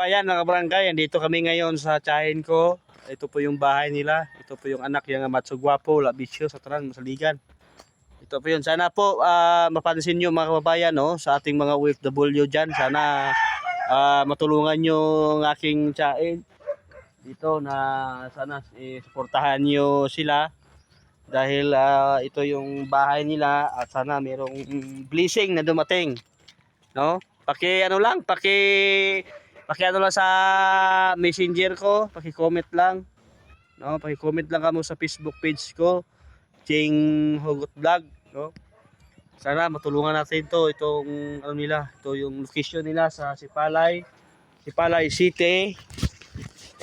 kababayan, mga barangay, andito kami ngayon sa tiyahin ko. Ito po yung bahay nila. Ito po yung anak yung matsugwapo, labisyo, sa tanan, masaligan. Ito po yun. Sana po mapansin nyo mga kababayan, no, sa ating mga OFW dyan. Sana matulungan nyo ang aking tiyahin dito na sana suportahan nyo sila. Dahil ito yung bahay nila at sana mayroong blessing na dumating. No? Paki ano lang sa Messenger ko, paki-comment lang. No, paki-comment lang kamo sa Facebook page ko, Ching Hugot Vlog, no? Sana matulungan natin itong ano nila, ito yung location nila sa Sipalay City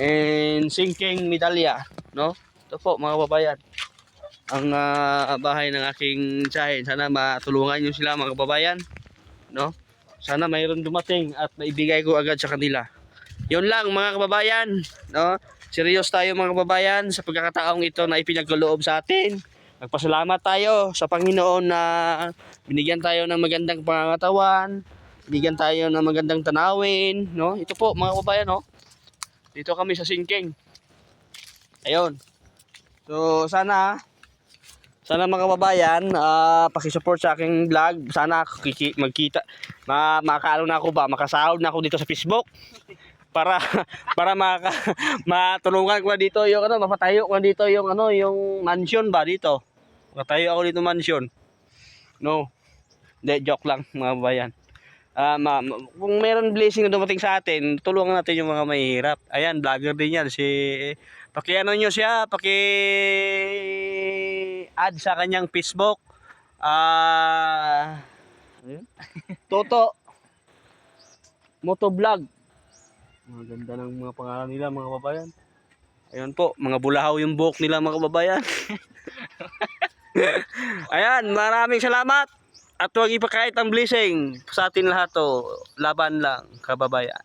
and Singking Medalya, no? Ito po mga kababayan, ang bahay ng aking tiyahin. Sana matulungan niyo sila mga kababayan, no? Sana mayroon dumating at maibigay ko agad sa kanila. Yun lang mga kababayan, no? Serious tayo mga kababayan sa pagkakataong ito na ipinagkaloob sa atin. Magpasalamat tayo sa Panginoon na binigyan tayo ng magandang pangangatawan, binigyan tayo ng magandang tanawin, no? Ito po mga kababayan, no? Dito kami sa Singking. Ayun. So sana mga kababayan, paki-support sa aking vlog. Sana magkita, makaano na ako ba, makasahod na ako dito sa Facebook. Para matulungan ko dito yung ano, mapatayo ko dito yung ano, yung mansion ba dito. Matayo ako dito mansion. No. Hindi, joke lang mga kababayan. Kung meron blessing na dumating sa atin, tulungan natin yung mga mahihirap. Ayan, vlogger din yan. Paki-ano nyo siya, paki-add sa kanyang Facebook. Toto Motovlog. Maganda ng mga pangalan nila mga kababayan. Ayun po, mga bulahaw yung buhok nila mga kababayan. Ayan, maraming salamat. At huwag ipakait ang blessing sa atin lahat to. Laban lang, kababayan.